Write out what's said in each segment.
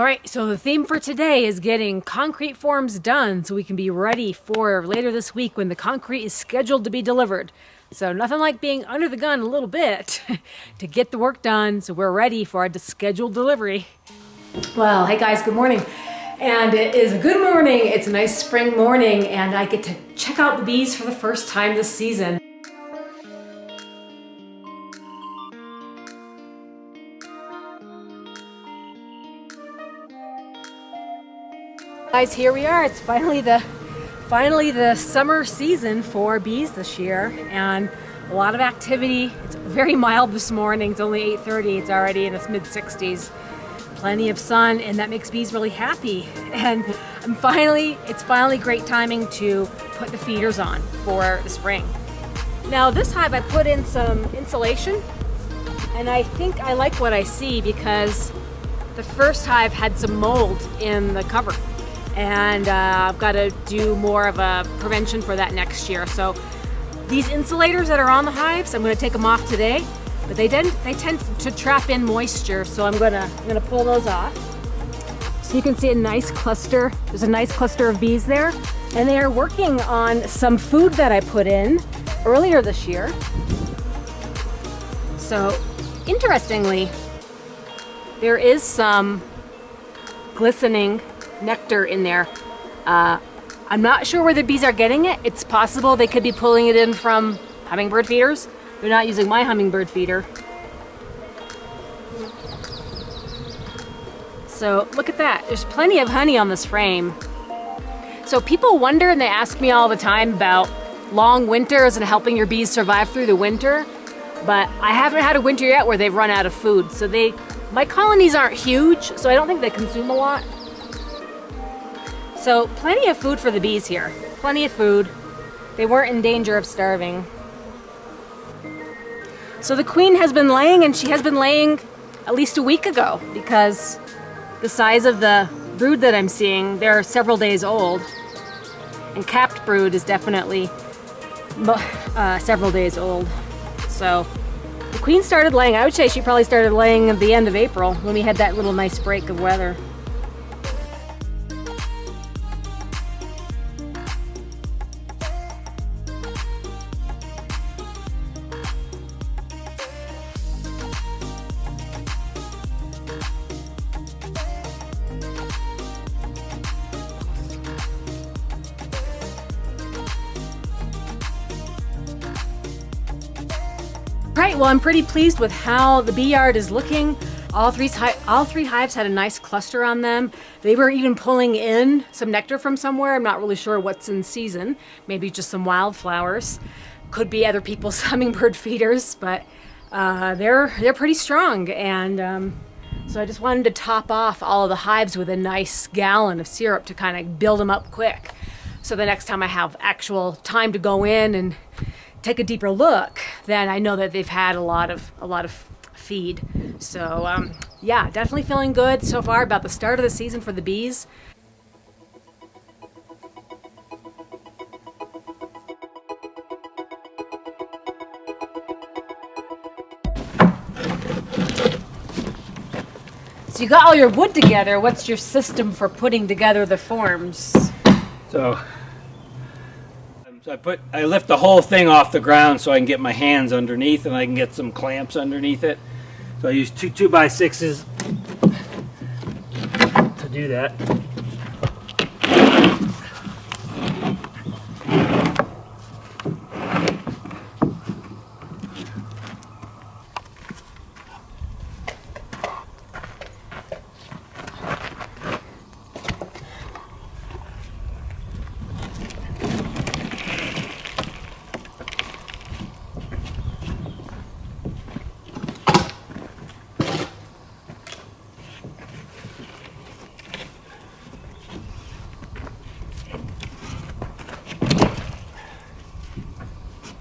All right, so the theme for today is getting concrete forms done so we can be ready for later this week when the concrete is scheduled to be delivered. So nothing like being under the gun a little bit to get the work done so we're ready for our scheduled delivery. Well, hey guys, good morning. And it is a good morning. It's a nice spring morning and I get to check out the bees for the first time this season. Guys, here we are. It's finally the summer season for bees this year, and a lot of activity. It's very mild this morning. It's only 8:30. It's already in its mid-60s. Plenty of sun, and that makes bees really happy. And it's finally great timing to put the feeders on for the spring. Now, this hive I put in some insulation, and I think I like what I see because the first hive had some mold in the cover. And I've got to do more of a prevention for that next year. So these insulators that are on the hives, I'm going to take them off today, but they tend to trap in moisture, so I'm going to pull those off. So you can see a nice cluster. There's a nice cluster of bees there, and they are working on some food that I put in earlier this year. So interestingly, there is some glistening nectar in there. I'm not sure where the bees are getting it. It's possible they could be pulling it in from hummingbird feeders. They're not using my hummingbird feeder. So look at that. There's plenty of honey on this frame. So people wonder and they ask me all the time about long winters and helping your bees survive through the winter. But I haven't had a winter yet where they've run out of food. So my colonies aren't huge, so I don't think they consume a lot. So plenty of food for the bees here. Plenty of food. They weren't in danger of starving. So the queen has been laying, and she has been laying at least a week ago because the size of the brood that I'm seeing, they're several days old. And capped brood is definitely several days old. So the queen started laying, I would say she probably started laying at the end of April when we had that little nice break of weather. Right, well, I'm pretty pleased with how the bee yard is looking. All three hives had a nice cluster on them. They were even pulling in some nectar from somewhere. I'm not really sure what's in season. Maybe just some wildflowers. Could be other people's hummingbird feeders, but they're pretty strong. And so I just wanted to top off all of the hives with a nice gallon of syrup to kind of build them up quick. So the next time I have actual time to go in and take a deeper look, then I know that they've had a lot of feed. So yeah, definitely feeling good so far about the start of the season for the bees. So you got all your wood together. What's your system for putting together the forms? So I lift the whole thing off the ground so I can get my hands underneath and I can get some clamps underneath it. So I use two 2x6s to do that.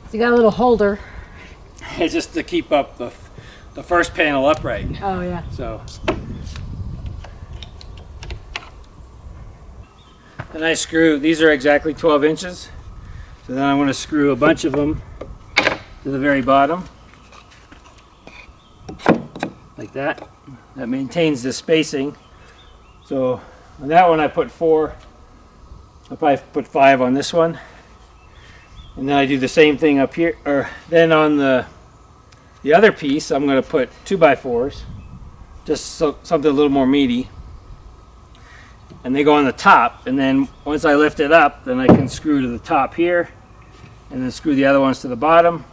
So you got a little holder. It's just to keep up the first panel upright. Oh yeah. So then I screw, these are exactly 12 inches. So then I want to screw a bunch of them to the very bottom. Like that. That maintains the spacing So on that one I put 4. I'll probably put 5 on this one. And then I do the same thing up here. Or then on the other piece, I'm going to put 2x4s. Just something a little more meaty. And they go on the top. And then once I lift it up, then I can screw to the top here. And then screw the other ones to the bottom.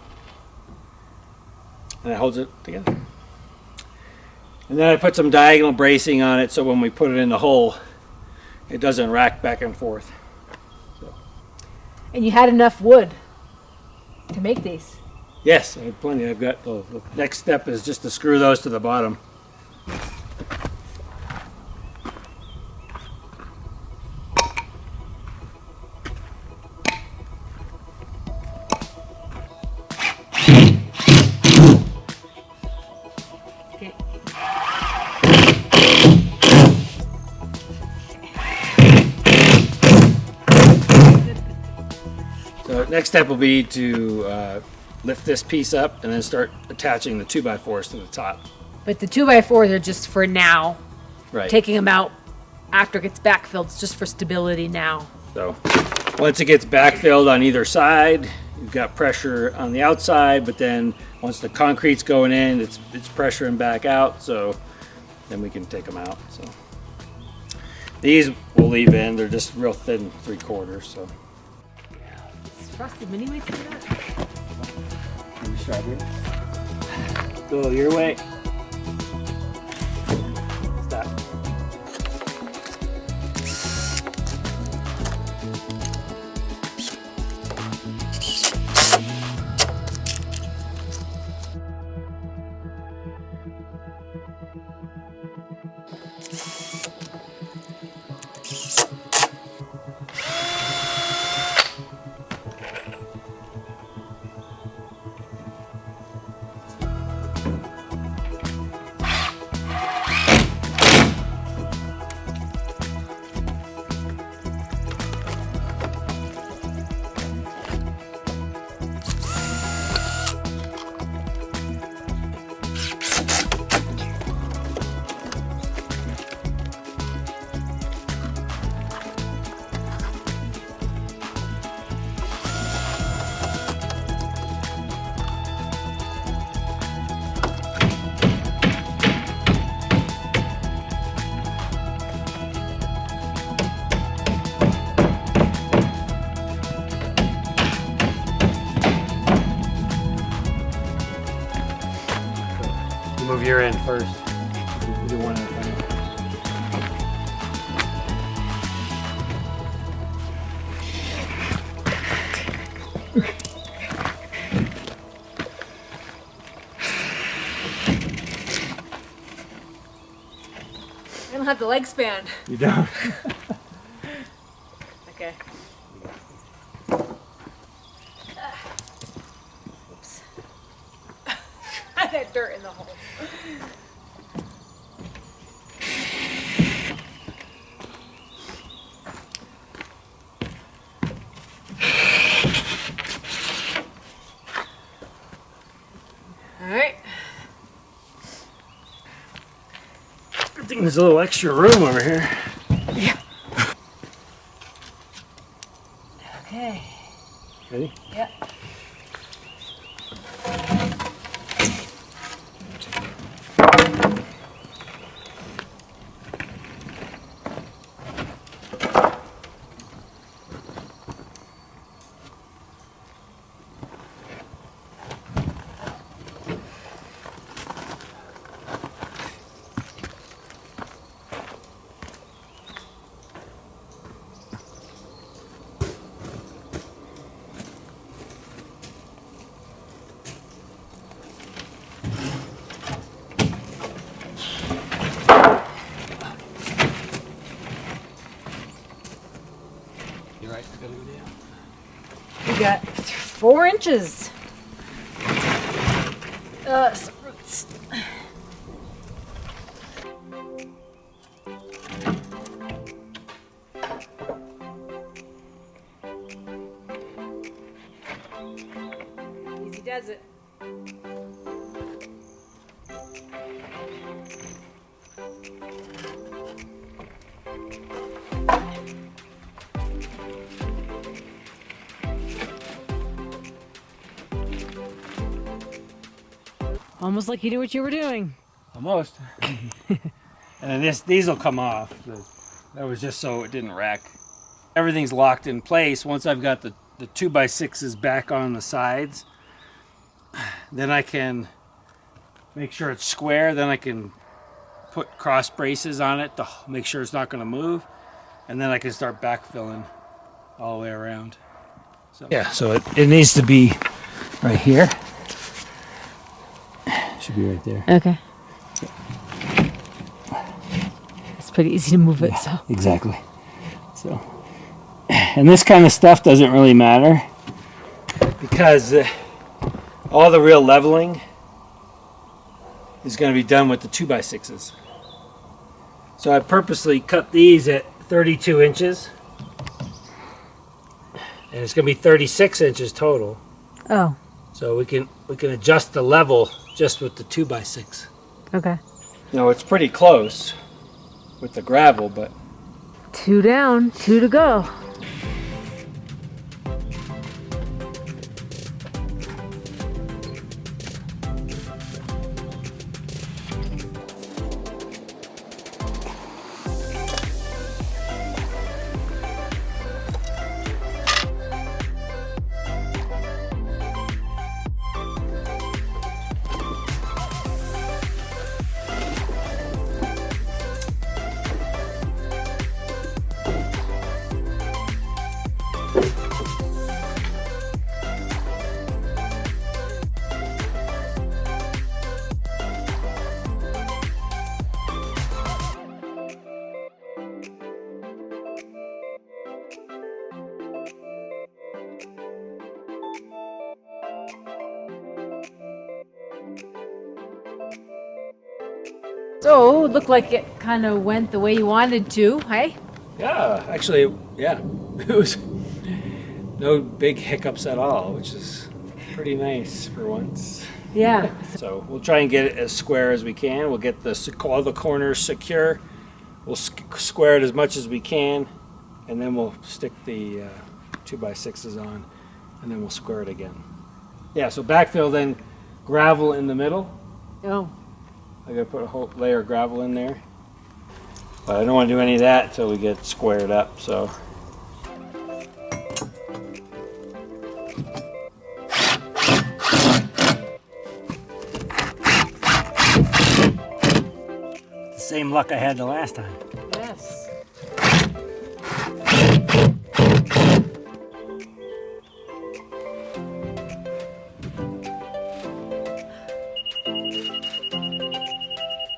And it holds it together. And then I put some diagonal bracing on it so when we put it in the hole, it doesn't rack back and forth. And you had enough wood to make these? Yes, I have plenty. I've got the next step is just to screw those to the bottom. Okay. So next step will be to lift this piece up and then start attaching the 2x4s to the top. But the 2x4s are just for now. Right. Taking them out after it gets backfilled, it's just for stability now. So once it gets backfilled on either side, you've got pressure on the outside, but then once the concrete's going in, it's pressuring back out, so then we can take them out. So these we'll leave in. They're just real thin 3/4, so. Frosted mini weights like that? Go your way. Stop. Move your end first. We'll do one at a time. I don't have the leg span. You don't? Okay. Oops. I got dirt in the hole. All right. I think there's a little extra room over here. Yeah. Okay. Ready? Yep. You're right. I gotta go down. We got 4 inches. Some roots. Easy does it. Almost like you knew what you were doing. Almost. And then these will come off. That was just so it didn't wreck. Everything's locked in place. Once I've got the 2x6s back on the sides, then I can make sure it's square. Then I can put cross braces on it to make sure it's not going to move. And then I can start backfilling all the way around. So, yeah, so it needs to be right here. Should be right there. Okay. It's pretty easy to move it, Yeah, so. exactly. So, and this kind of stuff doesn't really matter because all the real leveling is going to be done with the 2x6s. So I purposely cut these at 32 inches, and it's going to be 36 inches total. Oh, So we can adjust the level just with the 2x6. okay. You know, it's pretty close with the gravel, but 2 down, 2 to go. So, it looked like it kind of went the way you wanted to, hey? yeah, actually, yeah, it was no big hiccups at all, which is pretty nice for once. Yeah. So we'll try and get it as square as we can. We'll get all the corners secure. We'll square it as much as we can, and then we'll stick the 2x6s on, and then we'll square it again. Yeah, so backfill, then gravel in the middle. Oh, I gotta put a whole layer of gravel in there. But I don't want to do any of that until we get squared up, so. The same luck I had the last time. yes.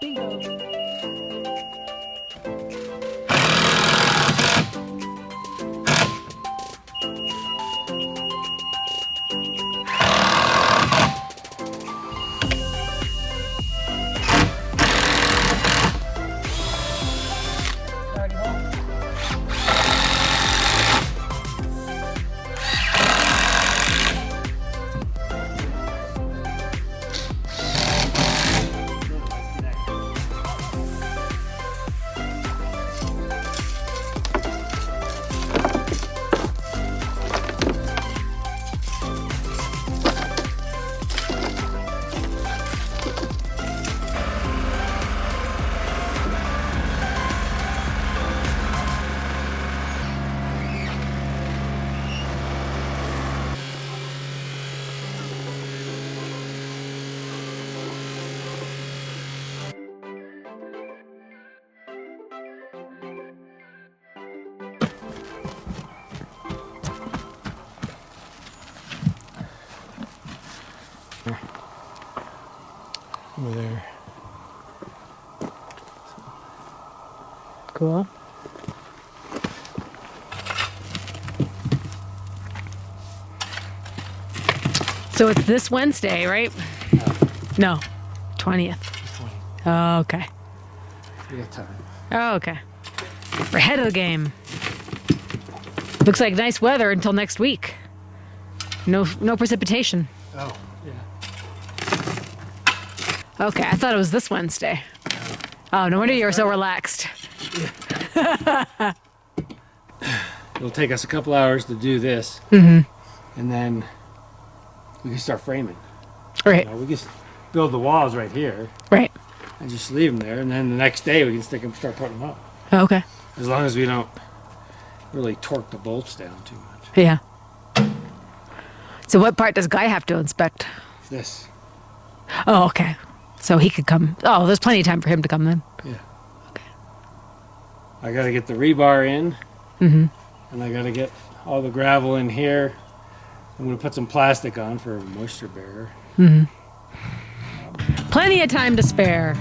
Bingo. Already home. Over there. Cool. So it's this Wednesday, right? No, 20th. Oh, okay. We got time. Oh, okay. We're ahead of the game. Looks like nice weather until next week. No precipitation. Oh, yeah. Okay, I thought it was this Wednesday. Oh, no wonder you were so relaxed. It'll take us a couple hours to do this, and then we can start framing. Right. You know, we just build the walls right here Right. and just leave them there, and then the next day we can stick them, start putting them up. Okay. As long as we don't really torque the bolts down too much. Yeah. So what part does Guy have to inspect? This, Oh, okay. So he could come. Oh, there's plenty of time for him to come then. yeah. I gotta get the rebar in, and I gotta get all the gravel in here. I'm gonna put some plastic on for a moisture barrier. Plenty of time to spare.